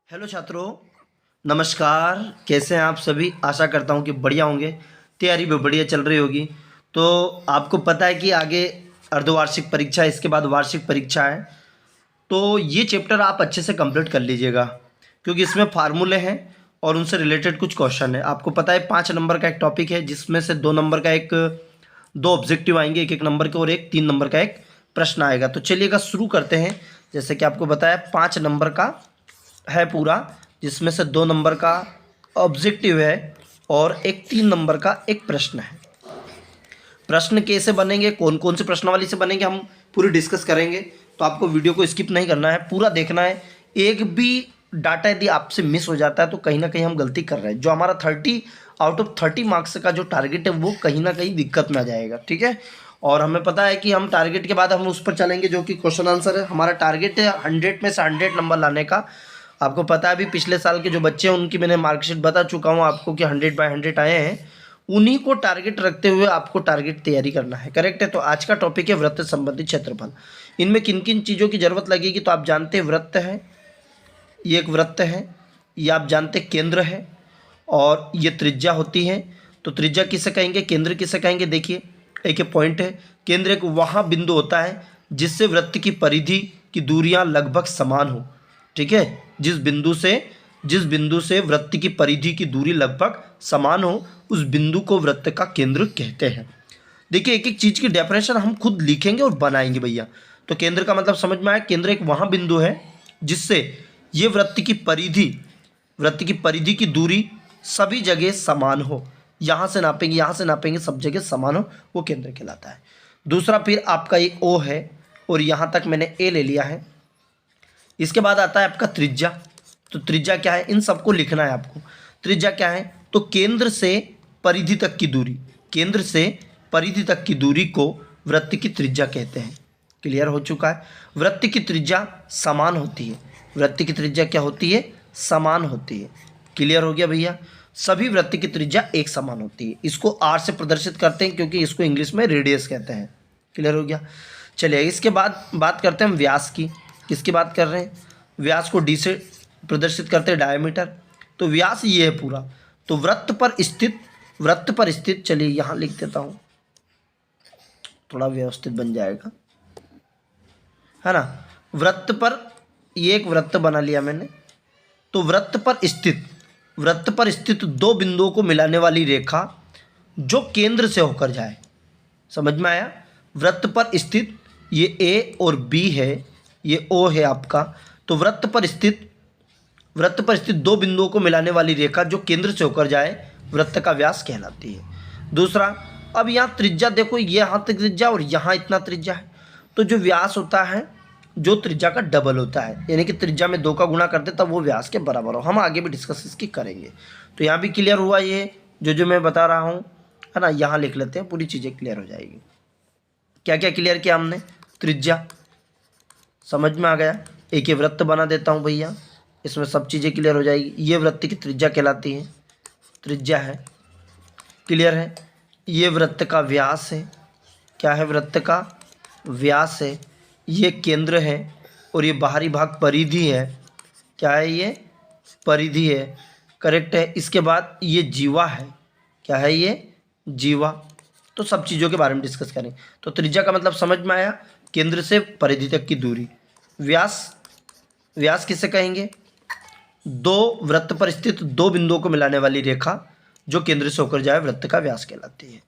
Hello छात्रों, नमस्कार। कैसे हैं आप सभी? आशा करता हूं कि बढ़िया होंगे। तैयारी भी बढ़िया चल रही होगी। तो आपको पता है कि आगे अर्धवार्षिक परीक्षा है, इसके बाद वार्षिक परीक्षा है। तो ये चैप्टर आप अच्छे से कंप्लीट कर लीजिएगा, क्योंकि इसमें फार्मूले हैं और उनसे रिलेटेड कुछ क्वेश्चन है। आपको पता है 5 नंबर का एक टॉपिक है, जिसमें से 2 नंबर का दो ऑब्जेक्टिव आएंगे, एक नंबर के, और एक 3 नंबर का एक प्रश्न आएगा। तो चलिएगा शुरू करते हैं। जैसे कि आपको बताया 5 नंबर का है पूरा, जिसमें से 2 नंबर का ऑब्जेक्टिव है और एक 3 नंबर का एक प्रश्न है। प्रश्न कैसे बनेंगे, कौन कौन से प्रश्नावली से बनेंगे, हम पूरी डिस्कस करेंगे। तो आपको वीडियो को स्किप नहीं करना है, पूरा देखना है। एक भी डाटा यदि आपसे मिस हो जाता है तो कहीं ना कहीं हम गलती कर रहे हैं। जो हमारा 30 आउट ऑफ 30 मार्क्स का जो टारगेट है वो कहीं ना कहीं दिक्कत में आ जाएगा। ठीक है, और हमें पता है कि हम टारगेट के बाद हम उस पर चलेंगे, जो कि क्वेश्चन आंसर है। हमारा टारगेट है 100 में से 100 नंबर लाने का। आपको पता है अभी पिछले साल के जो बच्चे हैं उनकी मैंने मार्कशीट बता चुका हूँ आपको कि 100/100 आए हैं। उन्हीं को टारगेट रखते हुए आपको टारगेट तैयारी करना है। करेक्ट है। तो आज का टॉपिक है वृत्त संबंधी क्षेत्रफल। इनमें किन किन चीज़ों की जरूरत लगेगी, तो आप जानते हैं वृत्त है, ये एक वृत्त है, ये आप जानते हैं केंद्र है, और ये त्रिज्या होती है। तो त्रिज्या किसे कहेंगे, केंद्र किसे कहेंगे? देखिए, एक पॉइंट है। केंद्र एक वहाँ बिंदु होता है जिससे वृत्त की परिधि की दूरियां लगभग समान हो। ठीक है, जिस बिंदु से वृत्त की परिधि की दूरी लगभग समान हो, उस बिंदु को वृत्त का केंद्र कहते हैं। देखिए, एक एक चीज़ की डेफिनेशन हम खुद लिखेंगे और बनाएंगे भैया। तो केंद्र का मतलब समझ में आया। केंद्र एक वहाँ बिंदु है जिससे ये वृत्त की परिधि की दूरी सभी जगह समान हो। यहाँ से नापेंगे, यहाँ से नापेंगे, सब जगह समान हो, वो केंद्र कहलाता है। दूसरा, फिर आपका ये O है और यहाँ तक मैंने A ले लिया है। इसके बाद आता है आपका त्रिज्या। तो त्रिज्या क्या है, इन सबको लिखना है आपको। त्रिज्या क्या है, तो केंद्र से परिधि तक की दूरी, केंद्र से परिधि तक की दूरी को वृत्त की त्रिज्या कहते हैं। क्लियर हो चुका है। वृत्त की त्रिज्या समान होती है। वृत्त की त्रिज्या क्या होती है? समान होती है। क्लियर हो गया भैया। सभी वृत्त की त्रिज्या एक समान होती है। इसको आर से प्रदर्शित करते हैं, क्योंकि इसको इंग्लिश में रेडियस कहते हैं। क्लियर हो गया। चलिए, इसके बाद बात करते हैं हम व्यास की। किसकी बात कर रहे हैं? व्यास को डी से प्रदर्शित करते हैं, डायमीटर। तो व्यास ये है पूरा। तो वृत्त पर स्थित, चलिए यहाँ लिख देता हूँ, थोड़ा व्यवस्थित बन जाएगा, है ना। वृत्त पर, ये एक वृत्त बना लिया मैंने। तो वृत्त पर स्थित 2 बिंदुओं को मिलाने वाली रेखा जो केंद्र से होकर जाए। समझ में आया? वृत्त पर स्थित, ये A और B है, ये O है आपका। तो वृत्त पर स्थित 2 बिंदुओं को मिलाने वाली रेखा जो केंद्र से होकर जाए, वृत्त का व्यास कहलाती है। दूसरा, अब यहाँ त्रिज्या देखो, ये यहाँ तक त्रिज्या और यहाँ इतना त्रिज्या है। तो जो व्यास होता है, जो त्रिज्या का डबल होता है, यानी कि त्रिज्या में 2 का गुणा करते तब वो व्यास के बराबर हो। हम आगे भी डिस्कस इसकी करेंगे। तो यहाँ भी क्लियर हुआ, ये जो मैं बता रहा हूँ, है ना। यहाँ लिख लेते हैं, पूरी चीज़ें क्लियर हो जाएगी। क्या क्या क्लियर किया हमने? त्रिज्या समझ में आ गया। एक ये वृत्त बना देता हूँ भैया, इसमें सब चीज़ें क्लियर हो जाएगी। ये वृत्त की त्रिज्या कहलाती है, त्रिज्या है। क्लियर है। ये वृत्त का व्यास है। क्या है? वृत्त का व्यास है। ये केंद्र है और ये बाहरी भाग परिधि है। क्या है? ये परिधि है। करेक्ट है। इसके बाद ये जीवा है। क्या है? ये जीवा। तो सब चीज़ों के बारे में डिस्कस करें। तो त्रिज्या का मतलब समझ में आया, केंद्र से परिधि तक की दूरी। व्यास किसे कहेंगे? 2 वृत्त पर स्थित 2 बिंदुओं को मिलाने वाली रेखा जो केंद्र से होकर जाए, वृत्त का व्यास कहलाती है।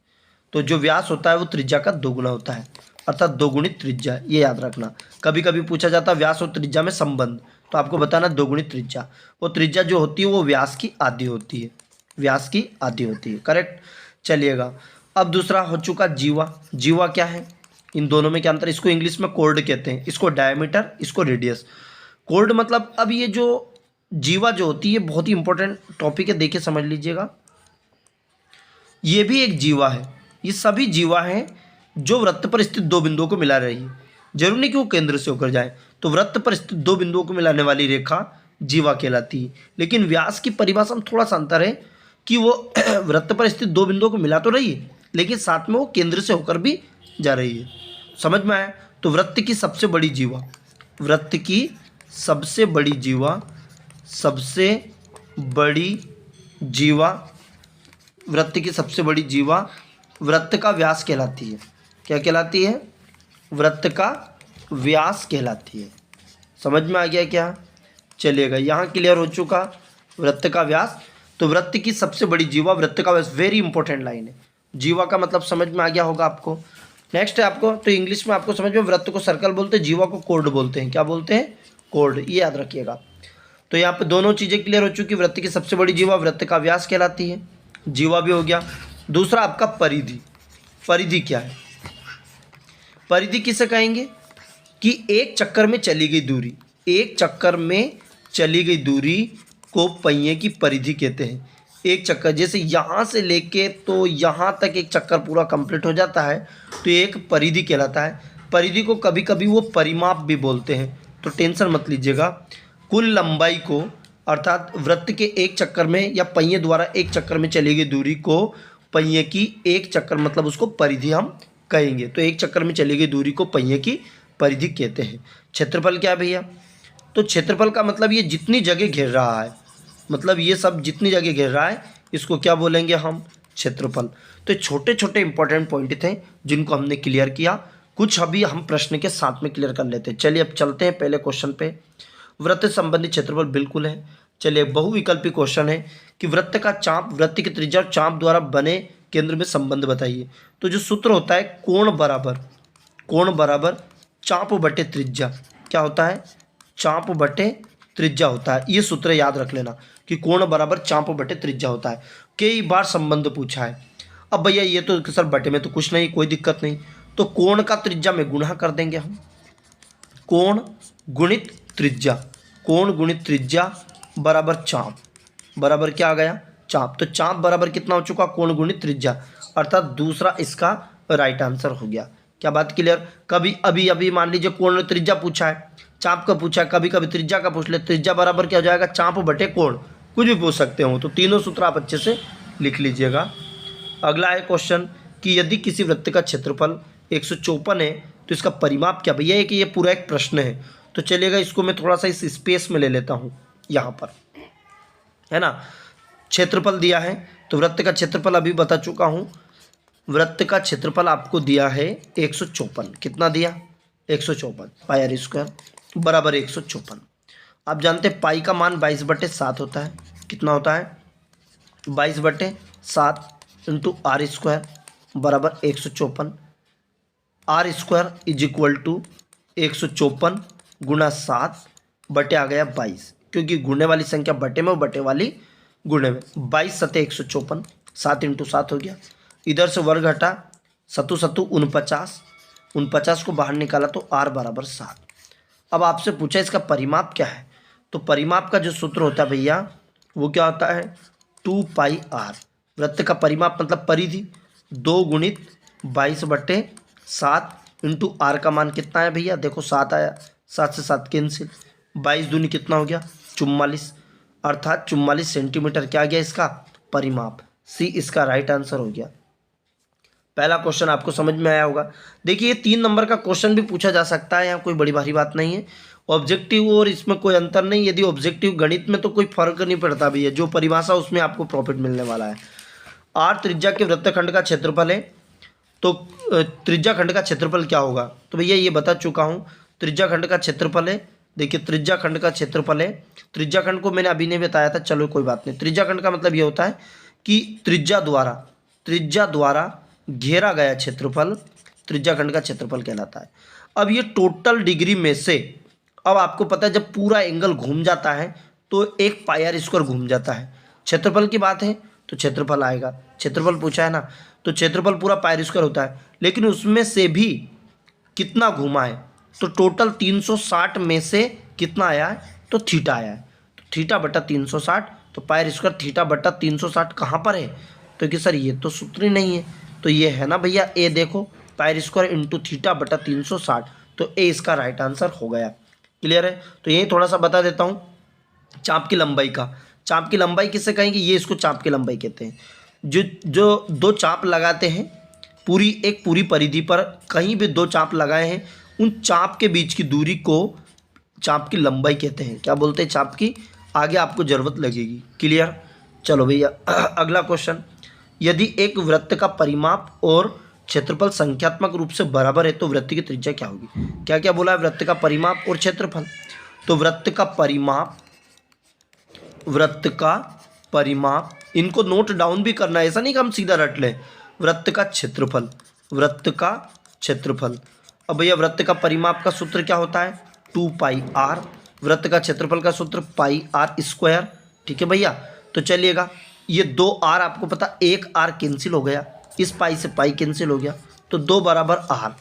तो जो व्यास होता है वो त्रिज्या का 2 गुना होता है, अर्थात 2 गुणित त्रिज्या। ये याद रखना। कभी कभी पूछा जाता है व्यास और त्रिज्या में संबंध, तो आपको बताना 2 गुणित त्रिज्या। वो त्रिज्या जो होती है वो व्यास की आधी होती है, व्यास की आधी होती है। करेक्ट। चलिएगा, अब दूसरा हो चुका जीवा। जीवा क्या है? इन दोनों में क्या अंतर? इसको इंग्लिश में कोर्ड कहते हैं, इसको डायमीटर, इसको रेडियस। कोर्ड मतलब, अब ये जो जीवा जो होती है बहुत ही इंपॉर्टेंट टॉपिक है, देखिए समझ लीजिएगा। ये भी एक जीवा है। ये सभी जीवा हैं जो वृत्त पर स्थित 2 बिंदुओं को मिला रही है। जरूरी नहीं कि वो केंद्र से होकर जाए। तो वृत्त पर स्थित 2 बिंदुओं को मिलाने वाली रेखा जीवा कहलाती है। लेकिन व्यास की परिभाषा में थोड़ा सा अंतर है कि वो वृत्त पर स्थित 2 बिंदुओं को मिला तो रही है, लेकिन साथ में वो केंद्र से होकर भी जा रही है। समझ में आया? तो वृत्त की सबसे बड़ी जीवा सबसे बड़ी जीवा, वृत्त की सबसे बड़ी जीवा वृत्त का व्यास कहलाती है। क्या कहलाती है? वृत्त का व्यास कहलाती है। समझ में आ गया क्या? चलिएगा, यहाँ क्लियर हो चुका वृत्त का व्यास। तो वृत्त की सबसे बड़ी जीवा वृत्त का व्यास, वेरी इंपॉर्टेंट लाइन है। जीवा का मतलब समझ में आ गया होगा आपको। नेक्स्ट है आपको, तो इंग्लिश में आपको समझ में, वृत्त को सर्कल बोलते हैं, जीवा को कोर्ड बोलते हैं। क्या बोलते हैं? कोर्ड, ये याद रखिएगा। तो यहाँ पे दोनों चीज़ें क्लियर हो चुकी। वृत्त की सबसे बड़ी जीवा वृत्त का व्यास कहलाती है, जीवा भी हो गया। दूसरा आपका परिधि। परिधि क्या है? परिधि किसे कहेंगे? कि एक चक्कर में चली गई दूरी, एक चक्कर में चली गई दूरी को पहिए की परिधि कहते हैं। एक चक्कर, जैसे यहाँ से लेके तो यहाँ तक एक चक्कर पूरा कंप्लीट हो जाता है, तो एक परिधि कहलाता है। परिधि को कभी कभी वो परिमाप भी बोलते हैं, तो टेंशन मत लीजिएगा। कुल लंबाई को, अर्थात वृत्त के एक चक्कर में या पहिए द्वारा एक चक्कर में चली गई दूरी को पहिए की एक चक्कर, मतलब उसको परिधि हम कहेंगे। तो एक चक्कर में चली गई दूरी को पहिए की परिधि कहते हैं। क्षेत्रफल क्या है भैया? तो क्षेत्रफल का मतलब ये जितनी जगह घेर रहा है, मतलब ये सब जितनी जगह घेर रहा है, इसको क्या बोलेंगे हम? क्षेत्रफल। तो छोटे छोटे इंपॉर्टेंट पॉइंट थे जिनको हमने क्लियर किया। कुछ अभी हम प्रश्न के साथ में क्लियर कर लेते हैं। चलिए अब चलते हैं पहले क्वेश्चन पे। वृत्त संबंधी क्षेत्रफल बिल्कुल है। चलिए, बहुविकल्पी क्वेश्चन है कि वृत्त का चाप, वृत्त की त्रिज्या और चाप द्वारा बने केंद्र में संबंध बताइए। तो जो सूत्र होता है कोण बराबर चाप बटे त्रिज्या, क्या होता है? चाप बटे त्रिज्या होता है। ये सूत्र याद रख लेना कि कोण बराबर चाप बटे त्रिज्या होता है। कई बार संबंध पूछा है। अब भैया ये तो सर बटे में तो कुछ नहीं, कोई दिक्कत नहीं, तो कोण का त्रिज्या में गुणा कर देंगे हम। कोण गुणित त्रिज्या, कोण गुणित त्रिज्या बराबर चाप, बराबर क्या आ गया? चाप। तो चाप बराबर कितना हो चुका? कोण गुणित त्रिज्या, अर्थात दूसरा इसका राइट आंसर हो गया। क्या बात क्लियर? कभी अभी मान लीजिए कोण त्रिज्या पूछा है, चाप का पूछा है, कभी कभी त्रिज्या का पूछ ले, त्रिज्या बराबर क्या हो जाएगा? चाप बटे कोण, कुछ भी पूछ सकते हो। तो तीनों सूत्र आप अच्छे से लिख लीजिएगा। अगला है क्वेश्चन कि यदि किसी वृत्त का क्षेत्रफल 154 है तो इसका परिमाप क्या? भैया कि ये पूरा एक प्रश्न है, तो चलिएगा इसको मैं थोड़ा सा इस स्पेस में ले लेता हूँ, यहाँ पर है ना। क्षेत्रफल दिया है, तो वृत्त का क्षेत्रफल अभी बता चुका हूँ। वृत्त का क्षेत्रफल आपको दिया है 154। कितना दिया? 154 पाई आर स्क्वायर बराबर 154। आप जानते हैं पाई का मान 22/7 होता है। कितना होता है? 22/7 इंटू आर स्क्वायर बराबर 154। R square is equal to 154 गुणा 7 बटे आ गया 22, क्योंकि गुणने वाली संख्या बटे में, बटे वाली गुणे में। 22 सते 154, 7 इंटू 7 हो गया। इधर से वर्ग हटा, सतु 49, 49 को बाहर निकाला तो आर बराबर 7। अब आपसे पूछा इसका परिमाप क्या है, तो परिमाप का जो सूत्र होता है भैया वो क्या होता है? 2 पाई आर। वृत्त का परिमाप मतलब परिधि, 2 गुणित 22/7 इंटू आर का मान कितना है भैया? देखो 7 आया, 7 से 7 कैंसिल, 22 दूनी कितना हो गया? 44, अर्थात 44 सेंटीमीटर क्या गया इसका परिमाप। सी इसका राइट आंसर हो गया। पहला क्वेश्चन आपको समझ में आया होगा। देखिए 3 नंबर का क्वेश्चन भी पूछा जा सकता है, यहाँ कोई बड़ी भारी बात नहीं है। ऑब्जेक्टिव और इसमें कोई अंतर नहीं। यदि ऑब्जेक्टिव गणित में तो कोई फर्क नहीं पड़ता भैया, जो परिभाषा उसमें आपको प्रॉफिट मिलने वाला है। आर त्रिज्या के वृत्तखंड का क्षेत्रफल है, तो त्रिज्या खंड का क्षेत्रफल क्या होगा? तो भैया ये बता चुका हूँ, त्रिज्या खंड का क्षेत्रफल है। देखिए त्रिज्या खंड का क्षेत्रफल है, त्रिज्या खंड को मैंने अभी नहीं बताया था, चलो कोई बात नहीं। त्रिज्या खंड का मतलब ये होता है कि त्रिज्या द्वारा घेरा गया क्षेत्रफल त्रिज्या खंड का क्षेत्रफल कहलाता है। अब ये टोटल डिग्री में से, अब आपको पता है जब पूरा एंगल घूम जाता है तो एक पाई आर स्क्वायर घूम जाता है। क्षेत्रफल की बात है तो क्षेत्रफल आएगा, क्षेत्रफल पूछा है ना, तो क्षेत्रफल पूरा पाई आर स्क्वायर होता है, लेकिन उसमें से भी कितना घूमा है? तो टोटल 360 में से कितना आया है? तो थीटा आया है। तो थीटा बटा 360, तो पाई आर स्क्वायर थीटा बटा 360 कहाँ पर है? तो कि सर ये तो सूत्र ही नहीं है, तो ये है ना भैया ए, देखो पाई आर स्क्वायर इंटू थीटा बटा 360, तो ए इसका राइट आंसर हो गया। क्लियर है? तो यही थोड़ा सा बता देता हूँ चाप की लंबाई का। चाप की लंबाई किससे कहेंगे? ये इसको चाप की लंबाई कहते हैं। जो 2 चाप लगाते हैं पूरी परिधि पर, कहीं भी 2 चाप लगाए हैं, उन चाप के बीच की दूरी को चाप की लंबाई कहते हैं। क्या बोलते हैं? चाप की। आगे आपको ज़रूरत लगेगी। क्लियर? चलो भैया अगला क्वेश्चन, यदि एक वृत्त का परिमाप और क्षेत्रफल संख्यात्मक रूप से बराबर है तो वृत्त की त्रिज्या क्या होगी? क्या क्या बोला है? वृत्त का परिमाप और क्षेत्रफल। तो वृत्त का परिमाप इनको नोट डाउन भी करना है, ऐसा नहीं कि हम सीधा रट लें। वृत्त का क्षेत्रफल। अब भैया वृत्त का परिमाप का सूत्र क्या होता है? 2πr। वृत्त का क्षेत्रफल का सूत्र πr²। ठीक है भैया, तो चलिएगा ये 2r आपको पता, एक r कैंसिल हो गया, इस पाई से पाई कैंसिल हो गया, तो 2 बराबर r।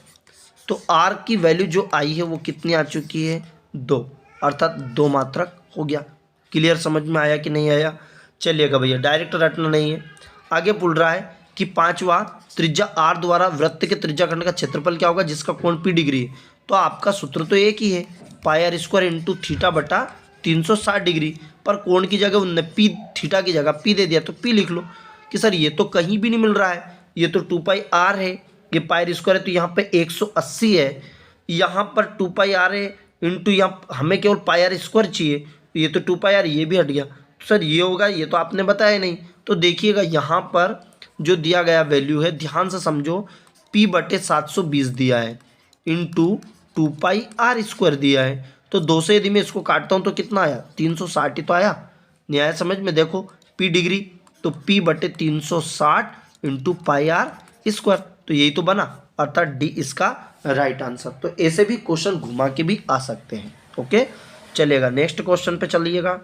तो r की वैल्यू जो आई है वो कितनी आ चुकी है? 2, अर्थात 2 मात्रक हो गया। क्लियर? समझ में आया कि नहीं आया? चलिएगा भैया, डायरेक्ट रटना नहीं है। आगे बोल रहा है कि 5वां, त्रिज्या r द्वारा वृत्त के त्रिज्याखंड का क्षेत्रफल क्या होगा जिसका कोण p डिग्री है? तो आपका सूत्र तो एक ही है, πr² इंटू थीटा बटा 360 डिग्री, पर कोण की जगह उनने p, थीटा की जगह p दे दिया, तो p लिख लो। कि सर ये तो कहीं भी नहीं मिल रहा है, ये तो 2πr है, ये πr² है, तो यहाँ पे 180 है, यहाँ पर 2πr है इंटू यहाँ हमें केवल πr² चाहिए, तो ये तो 2πr, ये भी हट गया। तो सर ये होगा, ये तो आपने बताया नहीं। तो देखिएगा यहाँ पर जो दिया गया वैल्यू है, ध्यान से समझो, p/720 दिया है इंटू 2πr² दिया है। तो 2 से यदि मैं इसको काटता हूँ तो कितना आया? 360 ही तो आया। नहीं आया समझ में? देखो p डिग्री, तो p/360 इंटू πr², तो यही तो बना, अर्थात डी इसका राइट आंसर। तो ऐसे भी क्वेश्चन घुमा के भी आ सकते हैं। ओके, चलिएगा नेक्स्ट क्वेश्चन पे चलिएगा।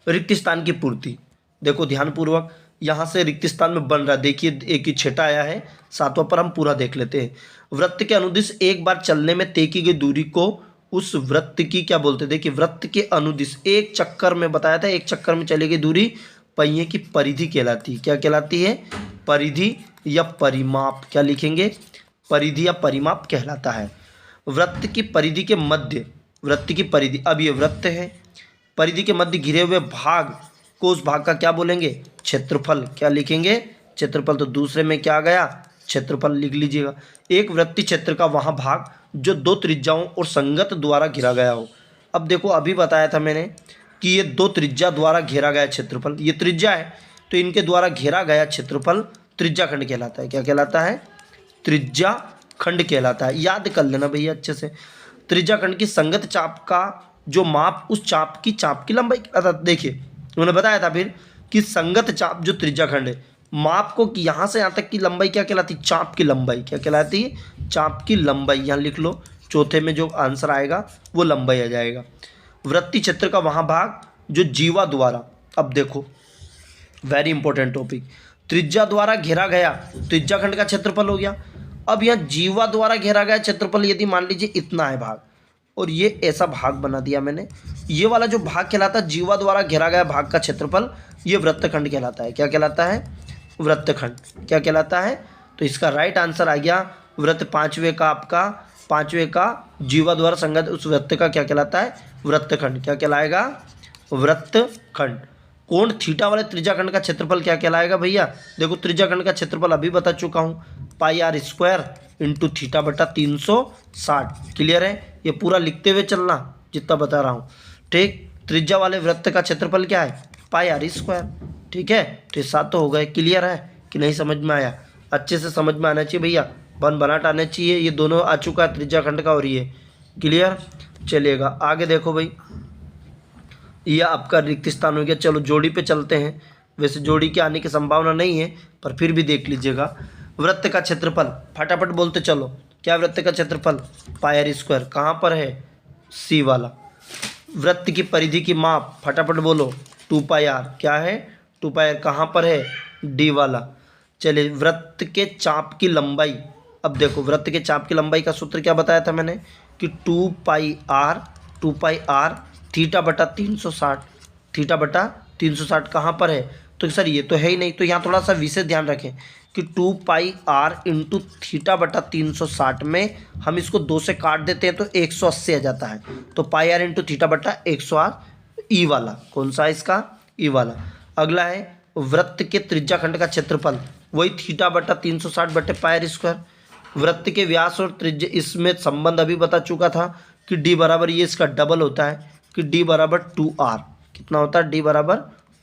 रिक्त स्थान की पूर्ति, देखो ध्यानपूर्वक, यहाँ से रिक्त स्थान में बन रहा है, देखिए एक ही छेटा आया है, 7वां पर हम पूरा देख लेते हैं। वृत्त के अनुदिश एक बार चलने में तय की गई दूरी को उस वृत्त की क्या बोलते हैं? देखिए वृत्त के अनुदिश एक चक्कर में बताया था, एक चक्कर में चली गई दूरी पहिए की परिधि कहलाती है। क्या कहलाती है? परिधि या परिमाप। क्या लिखेंगे? परिधि या परिमाप कहलाता है। वृत्त की परिधि के मध्य, वृत्त की परिधि, अब ये वृत्त है, परिधि के मध्य घिरे हुए भाग को उस भाग का क्या बोलेंगे? क्षेत्रफल। क्या लिखेंगे? क्षेत्रफल। तो दूसरे में क्या आ गया? क्षेत्रफल लिख लीजिएगा। एक वृत्तीय क्षेत्र का वहाँ भाग जो 2 त्रिज्याओं और संगत द्वारा घिरा गया हो। अब देखो अभी बताया था मैंने कि ये 2 त्रिज्या द्वारा घेरा गया क्षेत्रफल, ये त्रिज्या है, तो इनके द्वारा घेरा गया क्षेत्रफल त्रिज्याखंड कहलाता है। क्या कहलाता है? त्रिज्याखंड कहलाता है। याद कर लेना भैया अच्छे से। त्रिज्याखंड की संगत चाप का जो माप उस चाप की लंबाई, अर्थात देखिए उन्होंने बताया था फिर कि संगत चाप जो त्रिज्याखंड है, माप को कि यहाँ से यहाँ तक की लंबाई क्या कहलाती? चाप की लंबाई। क्या कहलाती है? चाप की लंबाई। यहाँ लिख लो, चौथे में जो आंसर आएगा वो लंबाई आ जाएगा। वृत्तीय क्षेत्र का वहाँ भाग जो जीवा द्वारा, अब देखो वेरी इंपॉर्टेंट टॉपिक, त्रिज्या द्वारा घेरा गया त्रिज्याखंड का क्षेत्रफल हो गया। अब यहाँ जीवा द्वारा घेरा गया क्षेत्रफल यदि मान लीजिए इतना है भाग, और ये ऐसा भाग बना दिया मैंने, ये वाला जो भाग कहलाता है जीवा द्वारा घेरा गया भाग का क्षेत्रफल, ये वृत्तखंड कहलाता है। क्या कहलाता है? वृत्तखंड। क्या कहलाता है? तो इसका राइट आंसर आ गया वृत्त 5वें का, आपका 5वें का जीवा द्वारा संगत उस वृत्त का क्या कहलाता है? वृत्तखंड। क्या कहलाएगा? वृत्तखंड। कोण थीटा वाले त्रिज्याखंड का क्षेत्रफल क्या कहलाएगा भैया? देखो त्रिज्याखंड का क्षेत्रफल अभी बता चुका हूँ, πr² इंटू थीटा बटा 360। क्लियर है? ये पूरा लिखते हुए चलना जितना बता रहा हूँ, ठीक। त्रिज्या वाले वृत्त का क्षेत्रफल क्या है? πr²। ठीक है, तो ये 7 तो हो गए। क्लियर है कि नहीं? समझ में आया? अच्छे से समझ में आना चाहिए भैया, बन बनाट आना चाहिए। ये दोनों आ चुका है त्रिज्याखंड का और ये। क्लियर? चलिएगा आगे देखो भाई, यह आपका रिक्त स्थान हो गया। चलो जोड़ी पे चलते हैं। वैसे जोड़ी के आने की संभावना नहीं है, पर फिर भी देख लीजिएगा। वृत्त का क्षेत्रफल फटाफट बोलते चलो। क्या वृत्त का क्षेत्रफल? πr²। कहाँ पर है? सी वाला। वृत्त की परिधि की माप फटाफट बोलो, 2πr। क्या है? 2πr। कहाँ पर है? डी वाला। चलिए वृत्त के चाप की लंबाई, अब देखो वृत्त के चाप की लंबाई का सूत्र क्या बताया था मैंने कि 2πr थीटा बटा 360। थीटा बटा 360 कहाँ पर है? तो सर ये तो है ही नहीं, तो यहाँ थोड़ा सा विशेष ध्यान रखें कि 2πr इंटू थीटा बटा 360 में हम इसको 2 से काट देते हैं तो 180 आ जाता है। तो πr इंटू थीटा बटा 180 ई वाला। कौन सा है इसका? ई वाला। अगला है वृत्त के त्रिज्याखंड का क्षेत्रफल, वही थीटा बटा 360 बटे πr²। वृत्त के व्यास और त्रिज्या, इसमें संबंध अभी बता चुका था कि d बराबर, ये इसका डबल होता है कि d बराबर 2r। कितना होता है, डी बराबर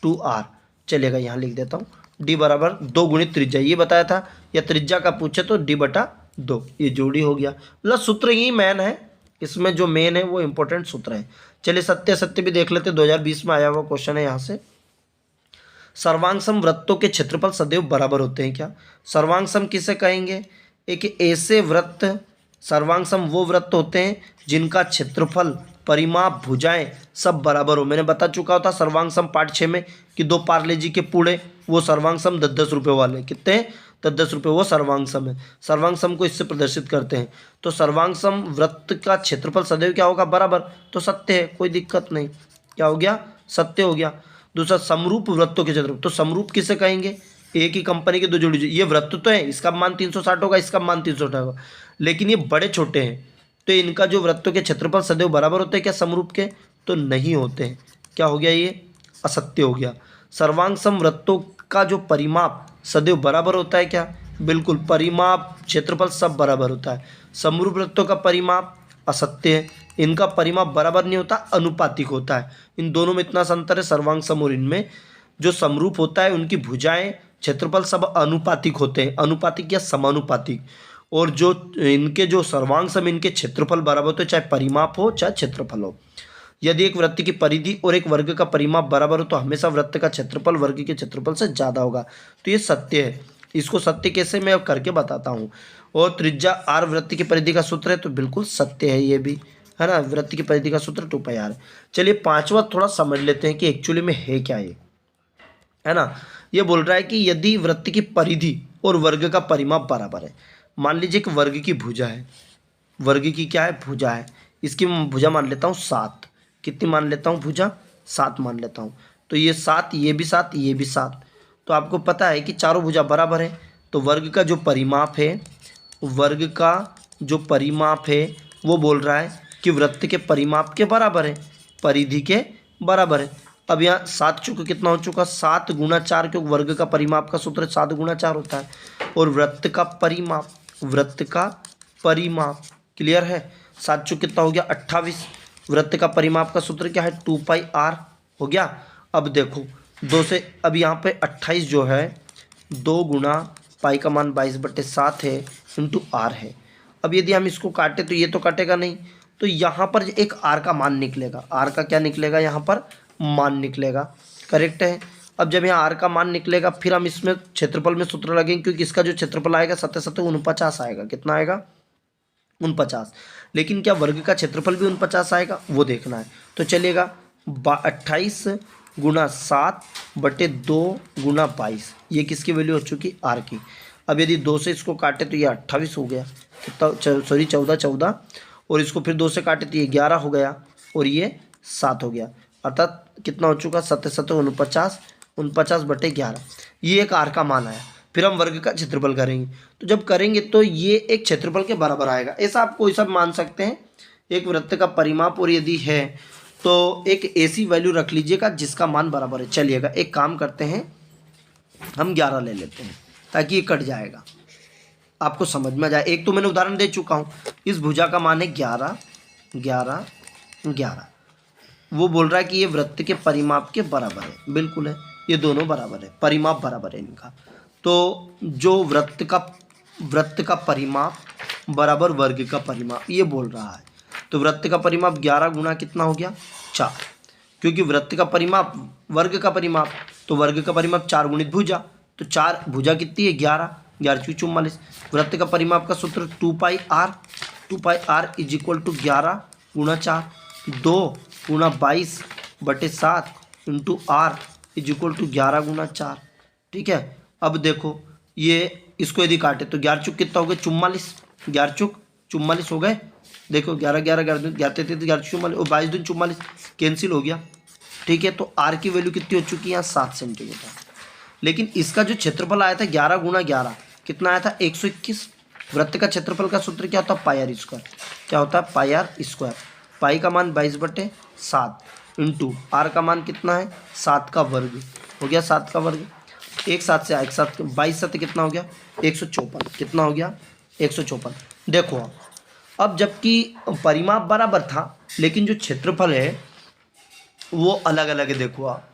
2r। चलेगा, यहाँ लिख देता हूँ, डी बराबर 2 गुणित त्रिज्या ये बताया था, या त्रिज्या का पूछे तो डी बटा 2, ये जोड़ी हो गया। मतलब सूत्र यही मेन है, इसमें जो मेन है वो इंपॉर्टेंट सूत्र है। चलिए सत्य सत्य भी देख लेते, 2020 में आया हुआ क्वेश्चन है यहाँ से। सर्वांग सम वृत्तों के क्षेत्रफल सदैव बराबर होते हैं क्या? सर्वांग सम किसे कहेंगे? एक ऐसे वृत्त, सर्वांग सम वो वृत्त होते हैं जिनका क्षेत्रफल, परिमाप, भुजाएं सब बराबर हो। मैंने बता चुका था सर्वांग सम पार्ट 6 में कि 2 पार्ले जी के पूड़े, वो सर्वांग सम 10-10 रुपये वाले, कितने 10-10 रुपये, वो सर्वांग सम है। सर्वांग सम को इससे प्रदर्शित करते हैं। तो सर्वांग सम वृत्त का क्षेत्रफल सदैव क्या होगा, बराबर, तो सत्य है, कोई दिक्कत नहीं। क्या हो गया, सत्य हो गया। दूसरा समरूप वृत्तों के क्षेत्रफल, तो समरूप किसे कहेंगे? एक ही कंपनी के 2 जोड़ी, ये वृत्त तो है, इसका मान 360 होगा, इसका मान 360 होगा, लेकिन ये बड़े छोटे हैं, तो इनका जो वृत्तों के क्षेत्रफल सदैव बराबर होते हैं क्या समरूप के? तो नहीं होते हैं। क्या हो गया, ये असत्य हो गया। सर्वांग सम वृत्तों का जो परिमाप सदैव बराबर होता है क्या? बिल्कुल, परिमाप, क्षेत्रफल सब बराबर होता है। समरूप वृत्तों का परिमाप असत्य है, इनका परिमाप बराबर नहीं होता, अनुपातिक होता है। इन दोनों में इतना सा अंतर है सर्वांग सम और इनमें। जो समरूप होता है उनकी भुजाएं, क्षेत्रफल सब अनुपातिक होते हैं, अनुपातिक या समानुपातिक। और जो इनके जो सर्वांग सम, इनके क्षेत्रफल बराबर होते हैं, चाहे परिमाप हो चाहे क्षेत्रफल हो। यदि एक वृत्त की परिधि और एक वर्ग का परिमाप बराबर हो तो हमेशा वृत्त का क्षेत्रफल वर्ग के क्षेत्रफल से ज़्यादा होगा। तो ये सत्य है। इसको सत्य कैसे, मैं अब करके बताता हूँ। और त्रिज्या r वृत्त की परिधि का सूत्र है, तो बिल्कुल सत्य है ये भी, है ना। वृत्त की परिधि का सूत्र 2πr। चलिए पांचवा थोड़ा समझ लेते हैं कि एक्चुअली में है क्या ये, है ना। ये बोल रहा है कि यदि वृत्त की परिधि और वर्ग का परिमाप बराबर है, मान लीजिए कि वर्ग की भुजा है, वर्ग की क्या है, भुजा है, इसकी भुजा मान लेता हूँ 7, कितनी मान लेता हूँ भुजा, 7 मान लेता हूँ। तो ये 7, ये भी 7, ये भी 7। तो आपको पता है कि चारों भुजा बराबर है, तो वर्ग का जो परिमाप है, वर्ग का जो परिमाप है वो बोल रहा है कि वृत्त के परिमाप के बराबर है, परिधि के बराबर है। अब यहाँ 7 चुका कितना हो चुका, 7 गुणा 4, क्योंकि वर्ग का परिमाप का सूत्र 7 गुणा 4 होता है। और वृत्त का परिमाप, वृत्त का परिमाप, क्लियर है, 7 चुक कितना हो गया 28। वृत्त का परिमाप का सूत्र क्या है, 2πr हो गया। अब देखो 2 से, अब यहाँ पे 28 जो है 2 गुणा पाई का मान 22/7 है, इंटू r है। अब यदि हम इसको काटे तो ये तो काटेगा नहीं, तो यहाँ पर एक r का मान निकलेगा, r का क्या निकलेगा, यहाँ पर मान निकलेगा, करेक्ट है। अब जब यहाँ r का मान निकलेगा, फिर हम इसमें क्षेत्रफल में सूत्र लगेंगे, क्योंकि इसका जो क्षेत्रफल आएगा 7×7 = 49 आएगा, कितना आएगा 49। लेकिन क्या वर्ग का क्षेत्रफल भी 49 आएगा, वो देखना है। तो चलेगा 28 गुणा 7/2 गुणा 22, ये किसकी वैल्यू हो चुकी, r की। अब यदि 2 से इसको काटे तो ये 28 हो गया, कितना, सॉरी 14, और इसको फिर 2 से काटे तो ये 11 हो गया, और ये 7 हो गया, अर्थात कितना हो चुका 7×7 = 49/11। ये एक r का मान आया। फिर हम वर्ग का क्षेत्रफल करेंगे, तो जब करेंगे तो ये एक क्षेत्रफल के बराबर आएगा, ऐसा आप कोई सब मान सकते हैं। एक वृत्त का परिमाप और यदि है तो एक ऐसी वैल्यू रख लीजिएगा जिसका मान बराबर है। चलिएगा एक काम करते हैं, हम 11 ले लेते हैं ताकि ये कट जाएगा, आपको समझ में आ जाए। एक तो मैंने उदाहरण दे चुका हूँ, इस भुजा का मान है 11, 11, 11। वो बोल रहा है कि ये वृत्त के परिमाप के बराबर है, बिल्कुल है, ये दोनों बराबर है, परिमाप बराबर है इनका। तो जो वृत्त का परिमाप बराबर वर्ग का परिमाप, ये बोल रहा है। तो वृत्त का परिमाप 11 गुणा कितना हो गया 4, क्योंकि वृत्त का परिमाप वर्ग का परिमाप, तो वर्ग का परिमाप 4 गुणित भुजा, तो 4 भुजा कितनी है 11, 11 × 44। वृत्त का परिमाप का सूत्र 2πr, 2πr = 11 गुणा 4, 2 गुणा 22/7 इंटू r = 11 गुणा 4, ठीक है। अब देखो ये इसको यदि काटे तो 11 चुक कितना हो गया 44, 11 चुक 44 हो गए। देखो 11, 11, 11, 11 44 और 22 44 कैंसिल हो गया, ठीक है। तो r की वैल्यू कितनी हो चुकी है यहाँ 7 सेंटीमीटर। लेकिन इसका जो क्षेत्रफल आया था 11 गुणा 11 कितना आया था 121। वृत्त का क्षेत्रफल का सूत्र क्या होता है πr², क्या होता है πr²। पाई का मान 22/7 इंटू r का मान कितना है 7 का वर्ग हो गया, 7 का वर्ग, एक 7 से एक 7, 22 कितना हो गया 154, कितना हो गया 154। देखो अब जबकि परिमाप बराबर था लेकिन जो क्षेत्रफल है वो अलग अलग है। देखो आप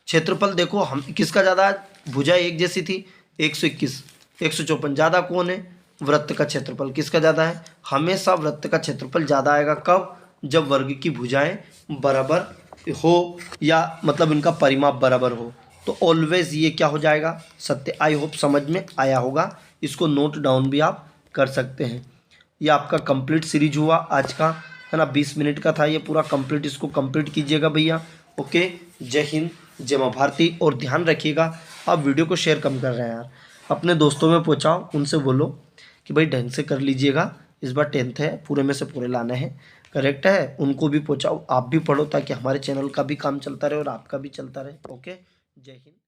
क्षेत्रफल देखो, हम किसका ज़्यादा है, भुजा एक जैसी थी 121 154, ज़्यादा कौन है, वृत्त का क्षेत्रफल किसका ज़्यादा है, हमेशा वृत्त का क्षेत्रफल ज़्यादा आएगा। कब, जब वर्ग की भुजाएं बराबर हो या मतलब इनका परिमाप बराबर हो, तो ऑलवेज ये क्या हो जाएगा, सत्य। आई होप समझ में आया होगा, इसको नोट डाउन भी आप कर सकते हैं। ये आपका कंप्लीट सीरीज हुआ आज का, है ना, 20 मिनट का था ये पूरा कंप्लीट, इसको कंप्लीट कीजिएगा भैया। ओके, जय हिंद, जय माँ भारती। और ध्यान रखिएगा, आप वीडियो को शेयर कम कर रहे हैं यार, अपने दोस्तों में पहुँचाओ, उनसे बोलो कि भाई ढंग से कर लीजिएगा, इस बार 10th है, पूरे में से पूरे लाने हैं, करेक्ट है, उनको भी पहुँचाओ, आप भी पढ़ो, ताकि हमारे चैनल का भी काम चलता रहे और आपका भी चलता रहे। ओके, जय हिंद।